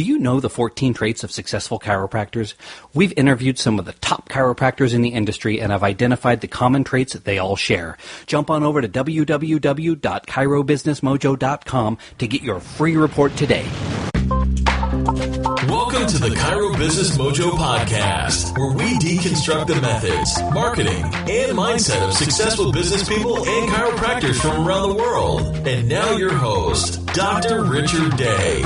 Do you know the 14 traits of successful chiropractors? We've interviewed some of the top chiropractors in the industry and have identified the common traits that they all share. Jump on over to www.chirobusinessmojo.com to get your free report today. Welcome to the Chiro Business Mojo podcast, where we deconstruct the methods, marketing, and mindset of successful business people and chiropractors from around the world. And now your host, Dr. Richard Day.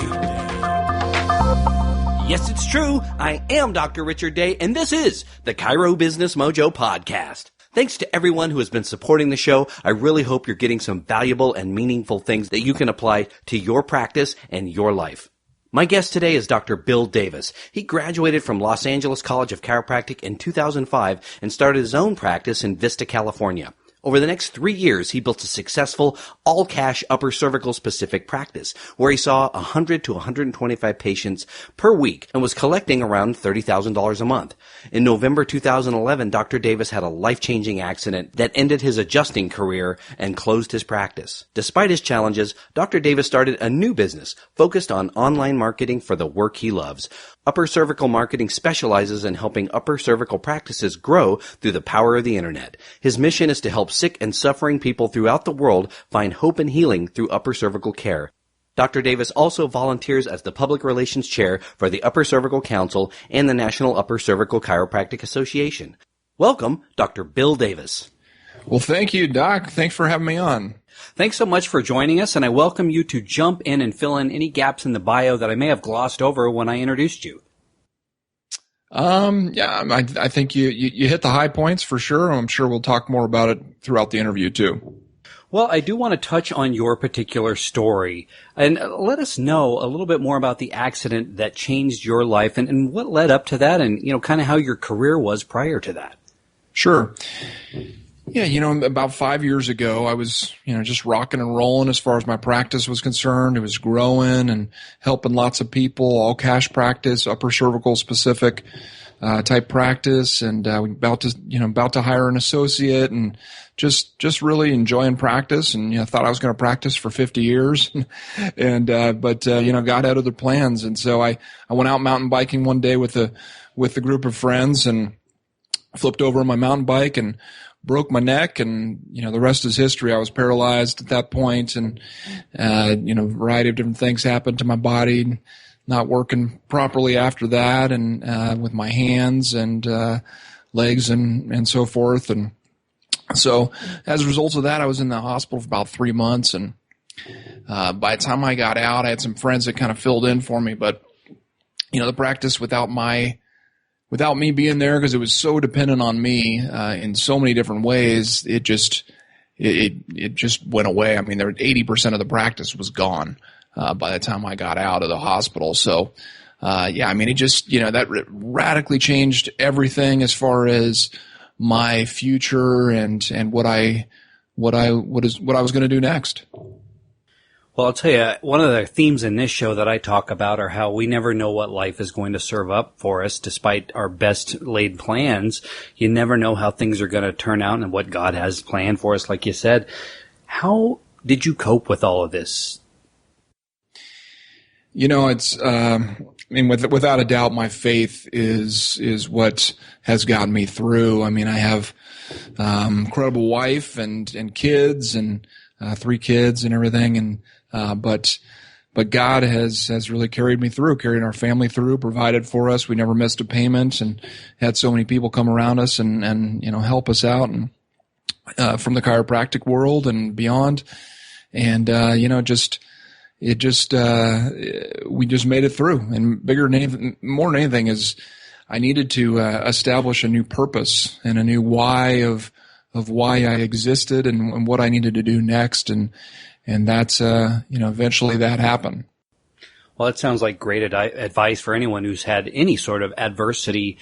Yes, it's true. I am Dr. Richard Day, and this is the Chiro Business Mojo podcast. Thanks to everyone who has been supporting the show. I really hope you're getting some valuable and meaningful things that you can apply to your practice and your life. My guest today is Dr. Bill Davis. He graduated from Los Angeles College of Chiropractic in 2005 and started his own practice in Vista, California. Over the next 3 years, he built a successful, all-cash upper cervical specific practice where he saw 100 to 125 patients per week and was collecting around $30,000 a month. In November 2011, Dr. Davis had a life-changing accident that ended his adjusting career and closed his practice. Despite his challenges, Dr. Davis started a new business focused on online marketing for the work he loves. Upper Cervical Marketing specializes in helping upper cervical practices grow through the power of the internet. His mission is to help sick and suffering people throughout the world find hope and healing through upper cervical care. Dr. Davis also volunteers as the Public Relations Chair for the Upper Cervical Council and the National Upper Cervical Chiropractic Association. Welcome, Dr. Bill Davis. Well, thank you, Doc. Thanks for having me on. Thanks so much for joining us, and I welcome you to jump in and fill in any gaps in the bio that I may have glossed over when I introduced you. I think you hit the high points for sure. I'm sure we'll talk more about it throughout the interview too. Well, I do want to touch on your particular story and let us know a little bit more about the accident that changed your life and what led up to that and, kind of how your career was prior to that. Sure. Yeah, about 5 years ago, I was, just rocking and rolling as far as my practice was concerned. It was growing and helping lots of people, all cash practice, upper cervical specific type practice, and about to hire an associate, and just really enjoying practice, and thought I was going to practice for 50 years, and but got out of the plans, and so I went out mountain biking one day with a group of friends, and flipped over on my mountain bike and broke my neck, and the rest is history. I was paralyzed at that point, and a variety of different things happened to my body, not working properly after that, and with my hands and legs and so forth. And so as a result of that, I was in the hospital for about 3 months, and by the time I got out, I had some friends that kind of filled in for me, but the practice without me being there, because it was so dependent on me in so many different ways, it just went away. I mean, 80% of the practice was gone by the time I got out of the hospital. So, it just that radically changed everything as far as my future and what I was going to do next. Well, I'll tell you, one of the themes in this show that I talk about are how we never know what life is going to serve up for us despite our best laid plans. You never know how things are going to turn out and what God has planned for us, like you said. How did you cope with all of this? It's, without a doubt, my faith is what has gotten me through. I mean, I have, incredible wife and kids and, 3 kids and everything. And, but God has really carried me through, carried our family through, provided for us. We never missed a payment, and had so many people come around us and help us out, and, from the chiropractic world and beyond. And, we just made it through. And more than anything is I needed to, establish a new purpose and a new why of why I existed and what I needed to do next. And that's, eventually that happened. Well, it sounds like great advice for anyone who's had any sort of adversity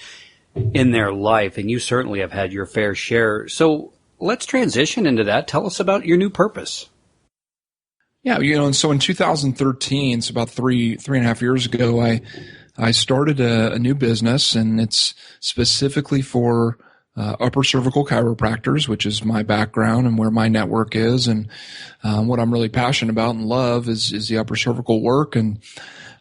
in their life. And you certainly have had your fair share. So let's transition into that. Tell us about your new purpose. Yeah. And so in 2013, so about three and a half years ago, I started a new business, and it's specifically for upper cervical chiropractors, which is my background and where my network is. And what I'm really passionate about and love is the upper cervical work. And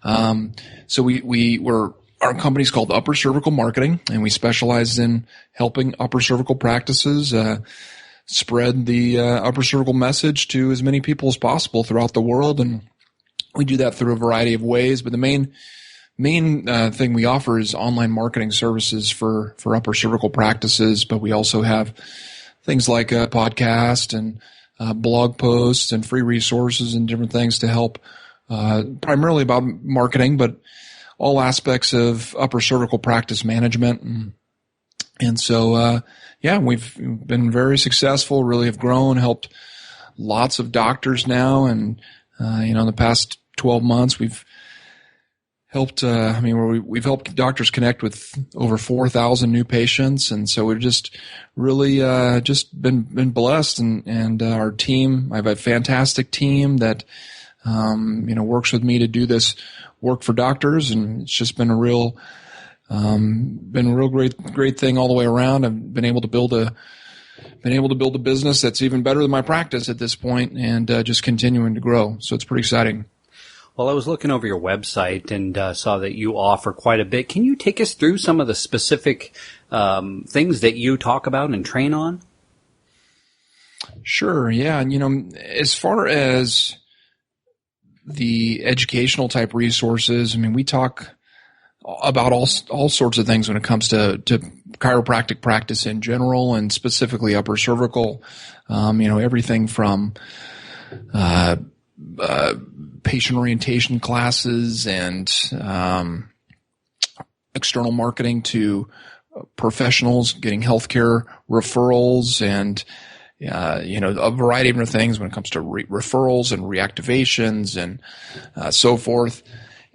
So our company's called Upper Cervical Marketing, and we specialize in helping upper cervical practices spread the upper cervical message to as many people as possible throughout the world. And we do that through a variety of ways. But the main thing we offer is online marketing services for upper cervical practices. But we also have things like a podcast and blog posts and free resources and different things to help primarily about marketing, but all aspects of upper cervical practice management. And so, we've been very successful, really have grown, helped lots of doctors now. And, in the past 12 months, we've helped, we've helped doctors connect with over 4,000 new patients. And so we've just really, just been blessed. And our team, I have a fantastic team that, works with me to do this work for doctors. And it's just been a real great thing all the way around. I've been able to build a business that's even better than my practice at this point, and just continuing to grow. So it's pretty exciting. Well, I was looking over your website and saw that you offer quite a bit. Can you take us through some of the specific things that you talk about and train on? Sure. Yeah. And, as far as the educational type resources, we talk about all sorts of things when it comes to chiropractic practice in general, and specifically upper cervical. Everything from patient orientation classes and external marketing to professionals getting healthcare referrals, and a variety of different things when it comes to referrals and reactivations and so forth.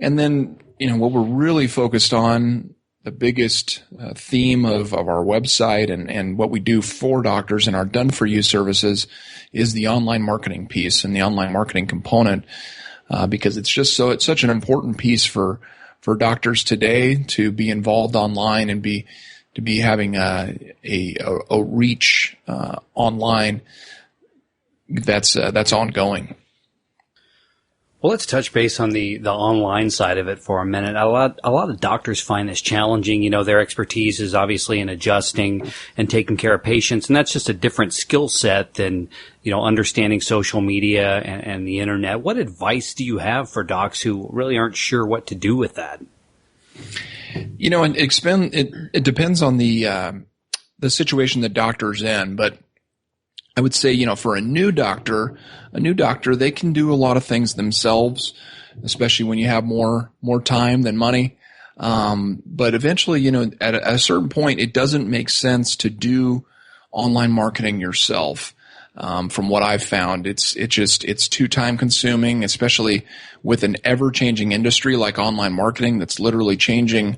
And then, what we're really focused on, the biggest theme of our website and what we do for doctors and our done-for-you services is the online marketing piece and the online marketing component, because it's such an important piece for doctors today to be involved online and to be having a reach online that's ongoing. Well, let's touch base on the online side of it for a minute. A lot of doctors find this challenging. Their expertise is obviously in adjusting and taking care of patients, and that's just a different skill set than, understanding social media and the internet. What advice do you have for docs who really aren't sure what to do with that? It depends on the situation the doctor's in, but I would say, for a new doctor, they can do a lot of things themselves, especially when you have more time than money. But eventually, at a certain point, it doesn't make sense to do online marketing yourself. From what I've found, it's too time consuming, especially with an ever changing industry like online marketing that's literally changing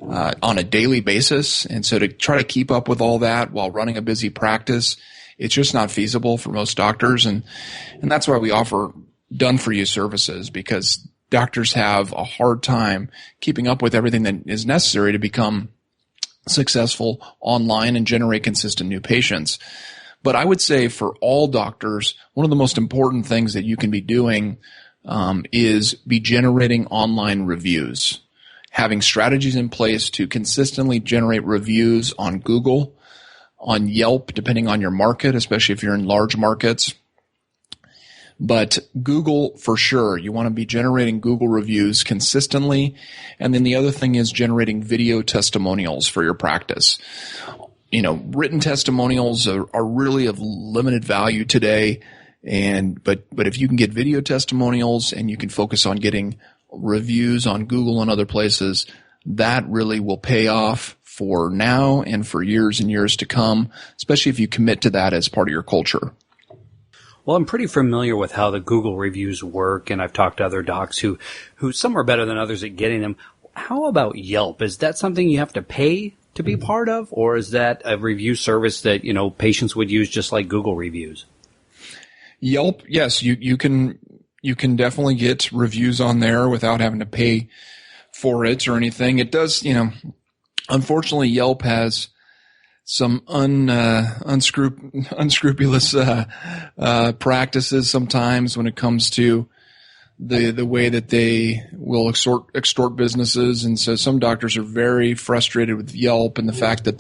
on a daily basis. And so to try to keep up with all that while running a busy practice, it's just not feasible for most doctors. And that's why we offer done-for-you services, because doctors have a hard time keeping up with everything that is necessary to become successful online and generate consistent new patients. But I would say for all doctors, one of the most important things that you can be doing is be generating online reviews, having strategies in place to consistently generate reviews on Google, on Yelp, depending on your market, especially if you're in large markets. But Google, for sure, you want to be generating Google reviews consistently. And then the other thing is generating video testimonials for your practice. Written testimonials are really of limited value today. But if you can get video testimonials and you can focus on getting reviews on Google and other places, that really will pay off for now and for years and years to come, especially if you commit to that as part of your culture. Well, I'm pretty familiar with how the Google reviews work, and I've talked to other docs who some are better than others at getting them. How about Yelp? Is that something you have to pay to be part of, or is that a review service that, patients would use just like Google reviews? Yelp, yes, you can definitely get reviews on there without having to pay for it or anything. It does, unfortunately, Yelp has some unscrupulous practices sometimes when it comes to the way that they will extort businesses. And so some doctors are very frustrated with Yelp and the fact that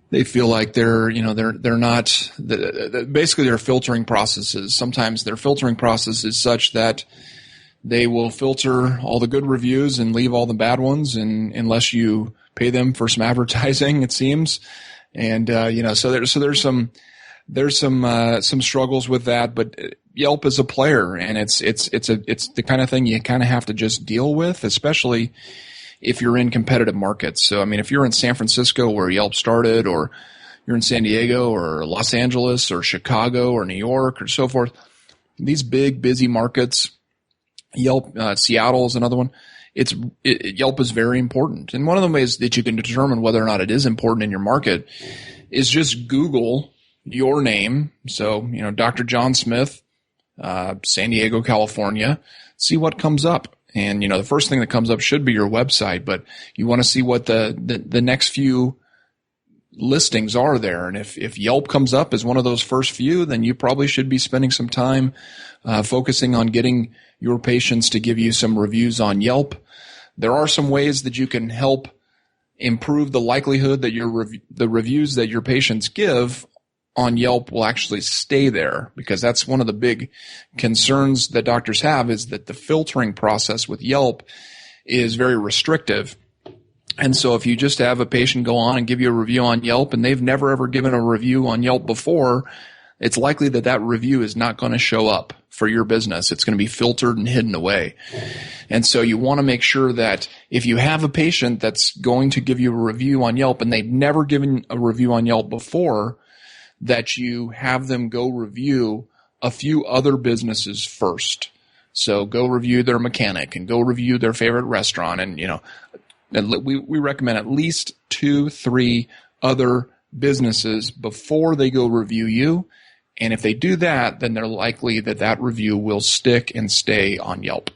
they feel like they're not, basically their filtering processes. Sometimes their filtering process is such that they will filter all the good reviews and leave all the bad ones, and unless you pay them for some advertising, it seems. And, so there's some struggles with that, but Yelp is a player, and it's the kind of thing you kind of have to just deal with, especially if you're in competitive markets. So, I mean, if you're in San Francisco where Yelp started, or you're in San Diego or Los Angeles or Chicago or New York or so forth, these big, busy markets, Yelp, Seattle is another one. Yelp is very important. And one of the ways that you can determine whether or not it is important in your market is just Google your name. So, Dr. John Smith, San Diego, California, see what comes up. And, the first thing that comes up should be your website, but you want to see what the next few listings are there. And if Yelp comes up as one of those first few, then you probably should be spending some time focusing on getting your patients to give you some reviews on Yelp. There are some ways that you can help improve the likelihood that the reviews that your patients give on Yelp will actually stay there, because that's one of the big concerns that doctors have, is that the filtering process with Yelp is very restrictive. And so if you just have a patient go on and give you a review on Yelp and they've never ever given a review on Yelp before, it's likely that review is not going to show up for your business. It's going to be filtered and hidden away. And so you want to make sure that if you have a patient that's going to give you a review on Yelp and they've never given a review on Yelp before, that you have them go review a few other businesses first. So go review their mechanic and go review their favorite restaurant. And, we recommend at least 2-3 other businesses before they go review you. And if they do that, then they're likely that review will stick and stay on Yelp.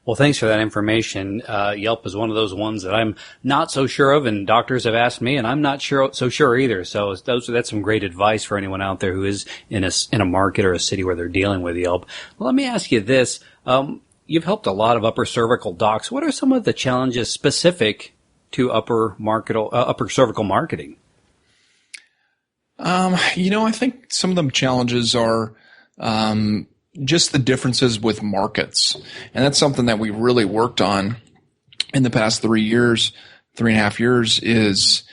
Well, thanks for that information. Yelp is one of those ones that I'm not so sure of, and doctors have asked me, and I'm not so sure either. So that's some great advice for anyone out there who is in a market or a city where they're dealing with Yelp. Well, let me ask you this. You've helped a lot of upper cervical docs. What are some of the challenges specific to upper cervical marketing? I think some of the challenges are just the differences with markets. And that's something that we really worked on in the past 3.5 years,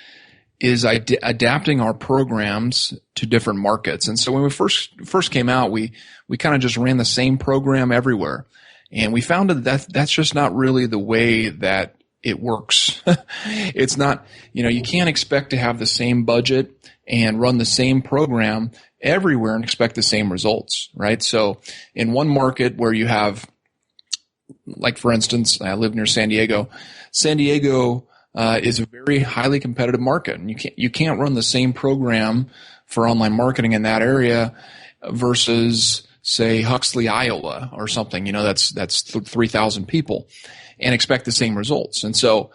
is adapting our programs to different markets. And so when we first came out, we kind of just ran the same program everywhere. And we found that that's just not really the way that it works. It's not, you can't expect to have the same budget and run the same program everywhere and expect the same results, right? So in one market where you have, like for instance, I live near San Diego. San Diego is a very highly competitive market, and you can't run the same program for online marketing in that area versus, say, Huxley, Iowa, or something. That's 3,000 people, and expect the same results. And so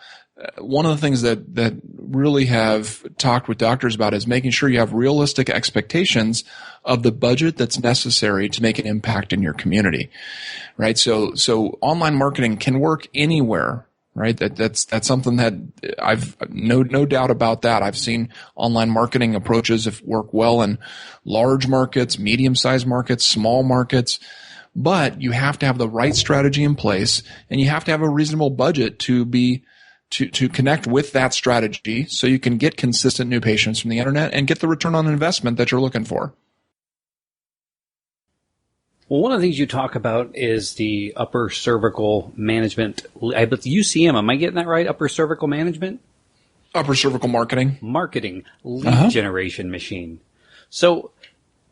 one of the things that really have talked with doctors about is making sure you have realistic expectations of the budget that's necessary to make an impact in your community, right? So online marketing can work anywhere, right? That's something that I've no doubt about that. I've seen online marketing approaches work well in large markets, medium-sized markets, small markets. But you have to have the right strategy in place, and you have to have a reasonable budget to connect with that strategy so you can get consistent new patients from the internet and get the return on investment that you're looking for. Well, one of the things you talk about is the upper cervical management. I believe UCM, am I getting that right? Upper cervical management? Upper cervical marketing. Marketing lead generation machine. So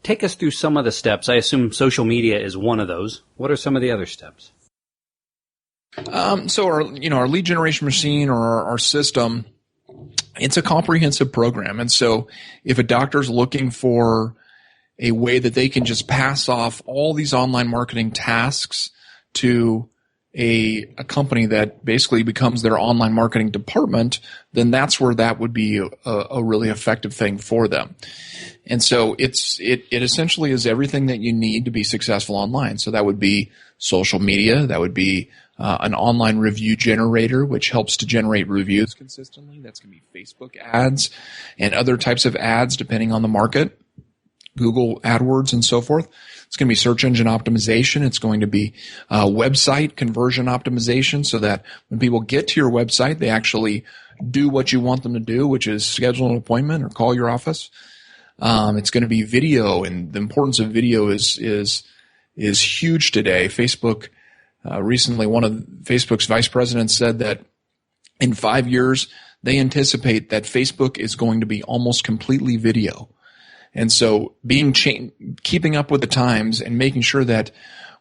take us through some of the steps. I assume social media is one of those. What are some of the other steps? So our lead generation machine, or our system, it's a comprehensive program. And so if a doctor's looking for a way that they can just pass off all these online marketing tasks to a company that basically becomes their online marketing department, then that's where that would be a really effective thing for them. And so it essentially is everything that you need to be successful online. So that would be social media. That would be an online review generator, which helps to generate reviews consistently. That's going to be Facebook ads and other types of ads depending on the market, Google AdWords and so forth. It's going to be search engine optimization. It's going to be website conversion optimization so that when people get to your website, they actually do what you want them to do, which is schedule an appointment or call your office. It's going to be video, and the importance of video is huge today. Facebook recently, one of Facebook's vice presidents said that in 5 years, they anticipate that Facebook is going to be almost completely video. And so keeping up with the times and making sure that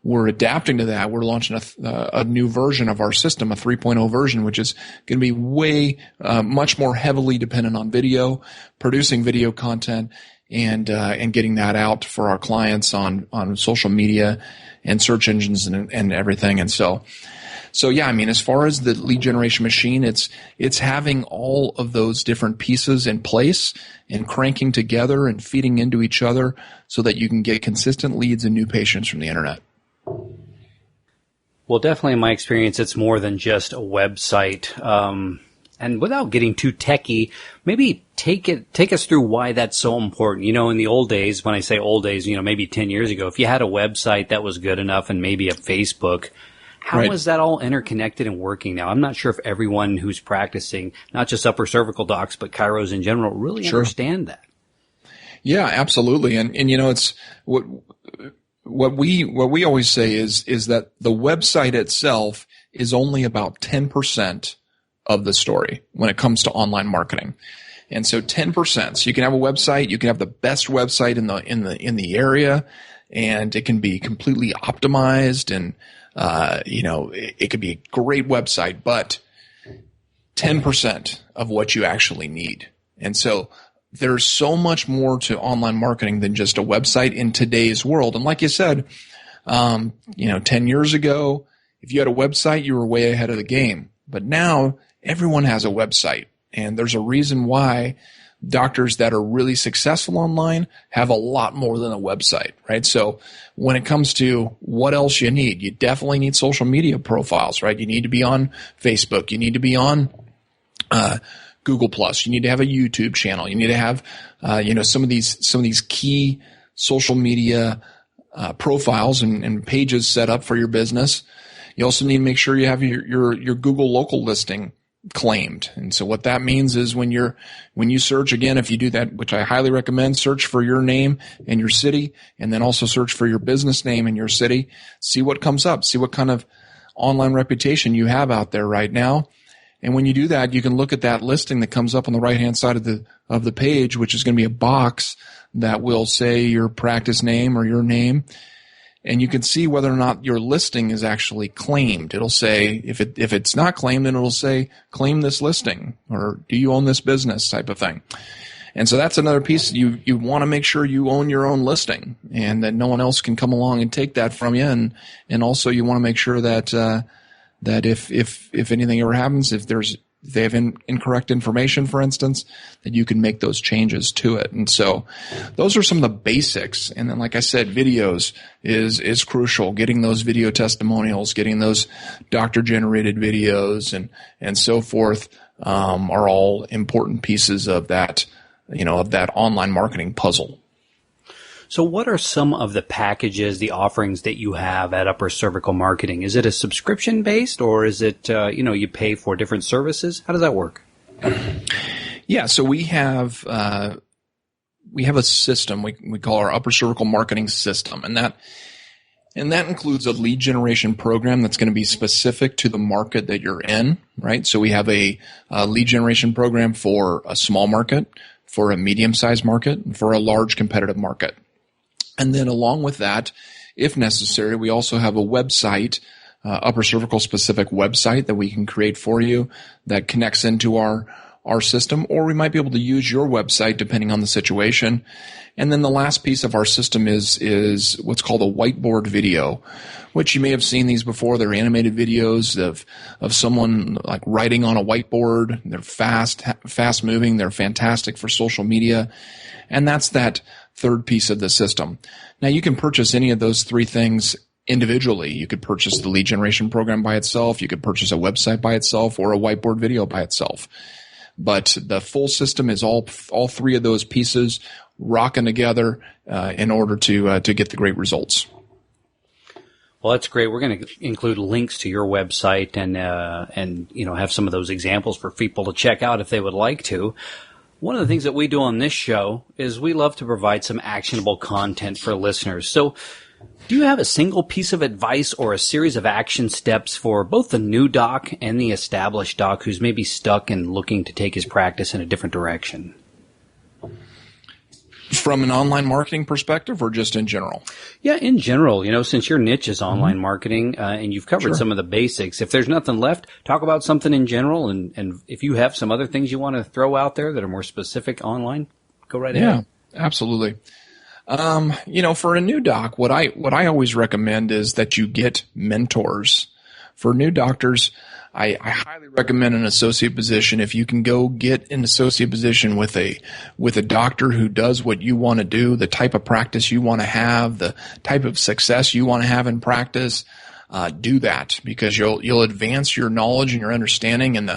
we're adapting to that, we're launching a new version of our system, a 3.0 version, which is going to be much more heavily dependent on video, producing video content, and getting that out for our clients on social media and search engines and everything. And so yeah, I mean, as far as the lead generation machine, it's having all of those different pieces in place and cranking together and feeding into each other so that you can get consistent leads and new patients from the internet. Well, definitely in my experience, it's more than just a website. And without getting too techie, maybe take us through why that's so important. You know, in the old days, when I say old days, you know, maybe 10 years ago, if you had a website that was good enough and maybe a Facebook, how is that all interconnected and working now? I'm not sure if everyone who's practicing, not just upper cervical docs, but chiros in general, really understand that. Yeah, absolutely. And you know, it's what we always say is that the website itself is only about 10% of the story when it comes to online marketing. And so 10%. So you can have a website, you can have the best website in the area, and it can be completely optimized, and you know, it could be a great website, but 10% of what you actually need. And so there's so much more to online marketing than just a website in today's world. And like you said, you know, 10 years ago, if you had a website, you were way ahead of the game. But now everyone has a website, and there's a reason why doctors that are really successful online have a lot more than a website, right? So when it comes to what else you need, you definitely need social media profiles, right? You need to be on Facebook. You need to be on Google Plus. You need to have a YouTube channel. You need to have, you know, some of these key social media profiles and pages set up for your business. You also need to make sure you have your Google local listing claimed. And so what that means is when you search, again, if you do that, which I highly recommend, search for your name and your city, and then also search for your business name and your city. See what comes up. See what kind of online reputation you have out there right now. And when you do that, you can look at that listing that comes up on the right-hand side of the page, which is going to be a box that will say your practice name or your name. And you can see whether or not your listing is actually claimed. It'll say, if it's not claimed, then it'll say, claim this listing, or do you own this business, type of thing. And so that's another piece. You want to make sure you own your own listing and that no one else can come along and take that from you. And also you want to make sure that if anything ever happens, if they have incorrect information, for instance, that you can make those changes to it. And so those are some of the basics. And then, like I said, videos is crucial. Getting those video testimonials, getting those doctor-generated videos and so forth, are all important pieces of that, you know, of that online marketing puzzle. So what are some of the packages, the offerings that you have at Upper Cervical Marketing? Is it a subscription based, or is it, you pay for different services? How does that work? Yeah. So we have a system we call our Upper Cervical Marketing System. And that includes a lead generation program that's going to be specific to the market that you're in, right? So we have a lead generation program for a small market, for a medium-sized market, and for a large competitive market. And then along with that, if necessary, we also have a website, upper cervical specific website that we can create for you that connects into our our system, or we might be able to use your website depending on the situation. And then the last piece of our system is what's called a whiteboard video, which you may have seen these before. They're animated videos of someone like writing on a whiteboard. They're fast moving. They're fantastic for social media. And that's that third piece of the system. Now you can purchase any of those three things individually. You could purchase the lead generation program by itself. You could purchase a website by itself or a whiteboard video by itself. But the full system is all three of those pieces rocking together in order to get the great results. Well, that's great. We're going to include links to your website and have some of those examples for people to check out if they would like to. One of the things that we do on this show is we love to provide some actionable content for listeners. So do you have a single piece of advice or a series of action steps for both the new doc and the established doc who's maybe stuck and looking to take his practice in a different direction? From an online marketing perspective or just in general? Yeah, in general, since your niche is online marketing and you've covered some of the basics, if there's nothing left, talk about something in general. And if you have some other things you want to throw out there that are more specific online, go right ahead. Yeah, absolutely. For a new doc, what I always recommend is that you get mentors. For new doctors, I highly recommend an associate position. If you can go get an associate position with a doctor who does what you want to do, the type of practice you want to have, the type of success you want to have in practice, do that, because you'll advance your knowledge and your understanding and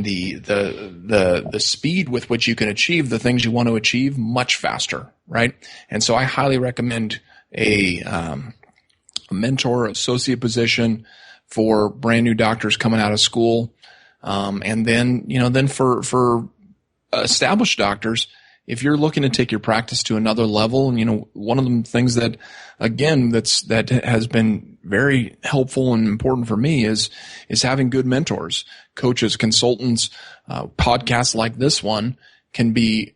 the speed with which you can achieve the things you want to achieve much faster, right? And so I highly recommend a mentor, associate position for brand new doctors coming out of school. And then for established doctors, if you're looking to take your practice to another level, and one of the things that has been very helpful and important for me is having good mentors, coaches, consultants. Podcasts like this one can be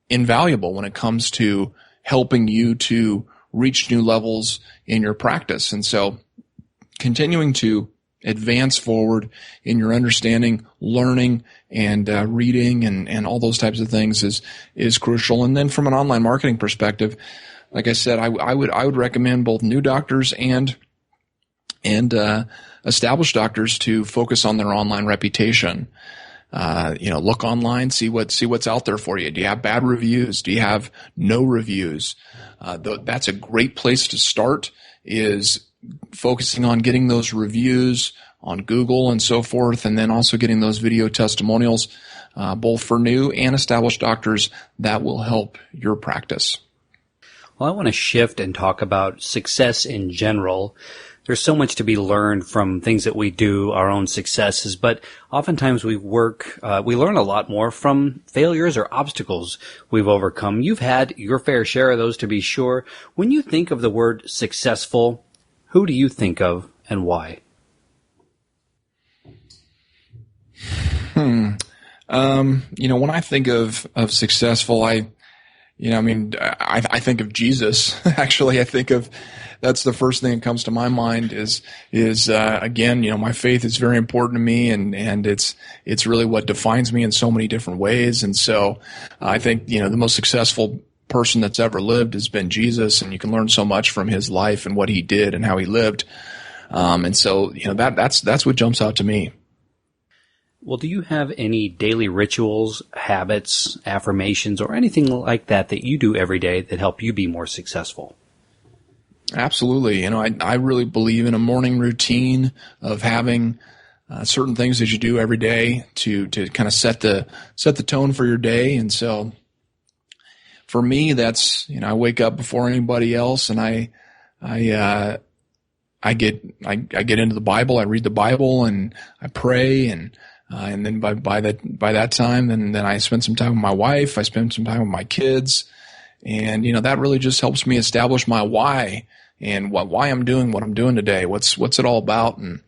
invaluable when it comes to helping you to reach new levels in your practice. And so continuing to advance forward in your understanding, learning, and reading, and all those types of things is crucial. And then from an online marketing perspective, like I said, I would recommend both new doctors and established doctors to focus on their online reputation. Look online, see what's out there for you. Do you have bad reviews? Do you have no reviews? That's a great place to start, is focusing on getting those reviews on Google and so forth, and then also getting those video testimonials, both for new and established doctors. That will help your practice. Well, I want to shift and talk about success in general. There's so much to be learned from things that we do, our own successes, but oftentimes we learn a lot more from failures or obstacles we've overcome. You've had your fair share of those, to be sure. When you think of the word successful, who do you think of and why? When I think of successful, I think of Jesus. Actually, I think of, that's the first thing that comes to my mind is again, my faith is very important to me, and it's really what defines me in so many different ways. And so I think, the most successful person that's ever lived has been Jesus, and you can learn so much from his life and what he did and how he lived. And so, that's what jumps out to me. Well, do you have any daily rituals, habits, affirmations, or anything like that you do every day that help you be more successful? Absolutely. I really believe in a morning routine of having certain things that you do every day to kind of set the tone for your day. And so for me, that's, I wake up before anybody else, and I get into the Bible. I read the Bible and I pray, and then by that time, then I spend some time with my wife. I spend some time with my kids, and that really just helps me establish my why and why I'm doing what I'm doing today. What's it all about? And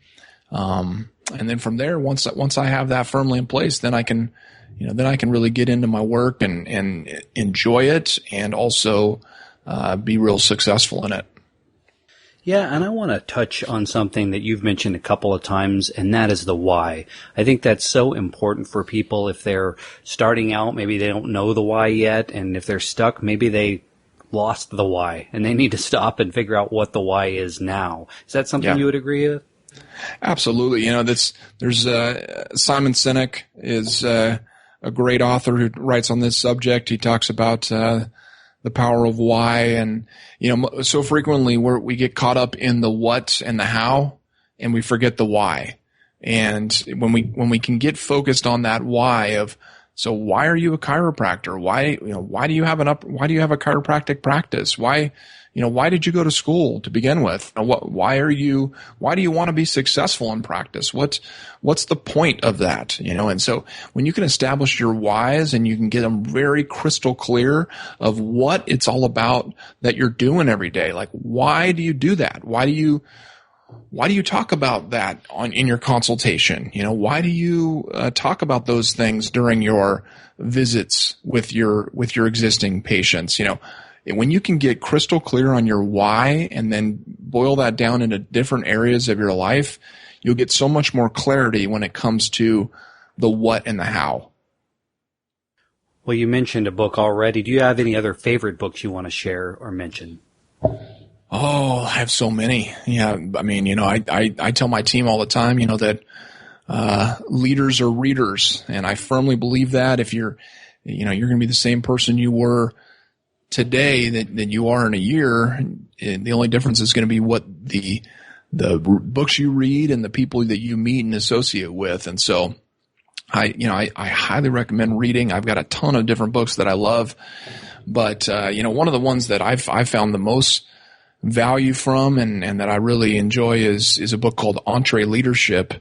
then from there, once I have that firmly in place, then I can really get into my work and enjoy it, and also be real successful in it. Yeah, and I want to touch on something that you've mentioned a couple of times, and that is the why. I think that's so important for people if they're starting out, maybe they don't know the why yet, and if they're stuck, maybe they lost the why, and they need to stop and figure out what the why is now. Is that something you would agree with? Absolutely. There's Simon Sinek is a great author who writes on this subject. He talks about the power of why, and so frequently we get caught up in the what and the how, and we forget the why. And when we can get focused on that why of, so why are you a chiropractor? Why do you have a chiropractic practice? Why did you go to school to begin with? Why do you want to be successful in practice? What's the point of that? And so when you can establish your whys and you can get them very crystal clear of what it's all about that you're doing every day, like why do you do that? Why do you talk about that in your consultation? Why do you talk about those things during your visits with your existing patients? When you can get crystal clear on your why and then boil that down into different areas of your life, you'll get so much more clarity when it comes to the what and the how. Well, you mentioned a book already. Do you have any other favorite books you want to share or mention? Oh, I have so many. Yeah. I mean, I tell my team all the time, that leaders are readers. And I firmly believe that if you're going to be the same person you were today that you are in a year, the only difference is going to be what the books you read and the people that you meet and associate with. And so I highly recommend reading. I've got a ton of different books that I love, but one of the ones that I've found the most value from and that I really enjoy is a book called Entree Leadership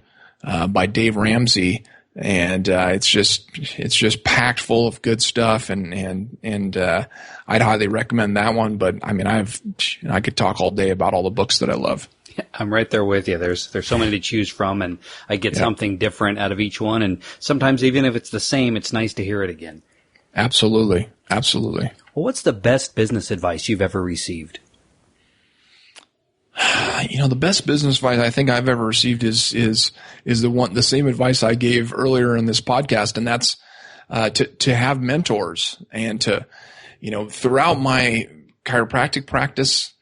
by Dave Ramsey. And it's just packed full of good stuff, and I'd highly recommend that one. But I mean, I could talk all day about all the books that I love. Yeah, I'm right there with you. There's so many to choose from, and I get something different out of each one. And sometimes even if it's the same, it's nice to hear it again. Absolutely. Well, what's the best business advice you've ever received? The best business advice I think I've ever received is the same advice I gave earlier in this podcast, and that's to have mentors, and to throughout my chiropractic practice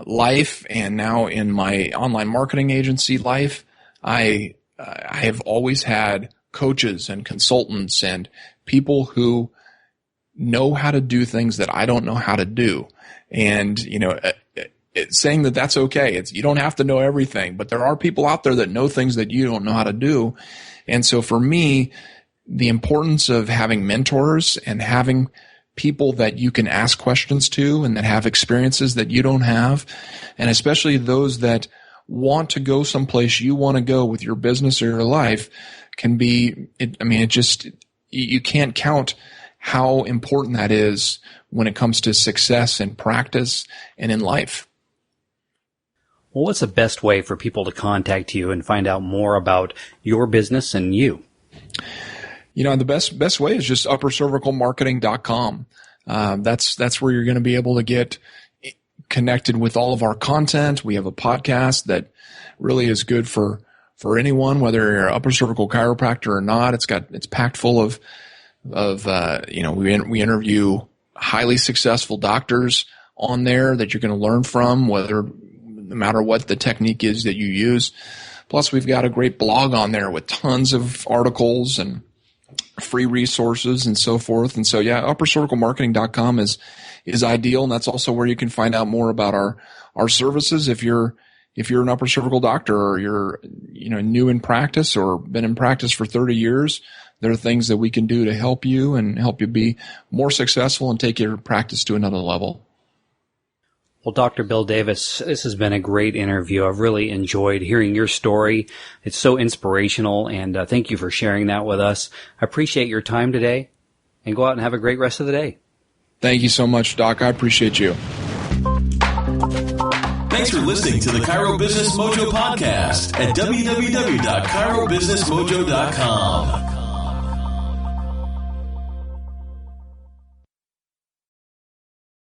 life and now in my online marketing agency life, I have always had coaches and consultants and people who know how to do things that I don't know how to do, and saying that that's okay. You don't have to know everything, but there are people out there that know things that you don't know how to do. And so for me, the importance of having mentors and having people that you can ask questions to and that have experiences that you don't have, and especially those that want to go someplace you want to go with your business or your life, can be, you can't count how important that is when it comes to success in practice and in life. Well, what's the best way for people to contact you and find out more about your business and you? The best way is just uppercervicalmarketing.com. That's where you're going to be able to get connected with all of our content. We have a podcast that really is good for anyone, whether you're an upper cervical chiropractor or not. It's packed full of we interview highly successful doctors on there that you're going to learn from, no matter what the technique is that you use. Plus, we've got a great blog on there with tons of articles and free resources and so forth. And so, uppercervicalmarketing.com is ideal. And that's also where you can find out more about our services. If you're an upper cervical doctor, or you're, new in practice or been in practice for 30 years, there are things that we can do to help you and help you be more successful and take your practice to another level. Well, Dr. Bill Davis, this has been a great interview. I've really enjoyed hearing your story. It's so inspirational, and thank you for sharing that with us. I appreciate your time today, and go out and have a great rest of the day. Thank you so much, Doc. I appreciate you. Thanks for listening to the Chiro Business Mojo podcast at www.chirobusinessmojo.com.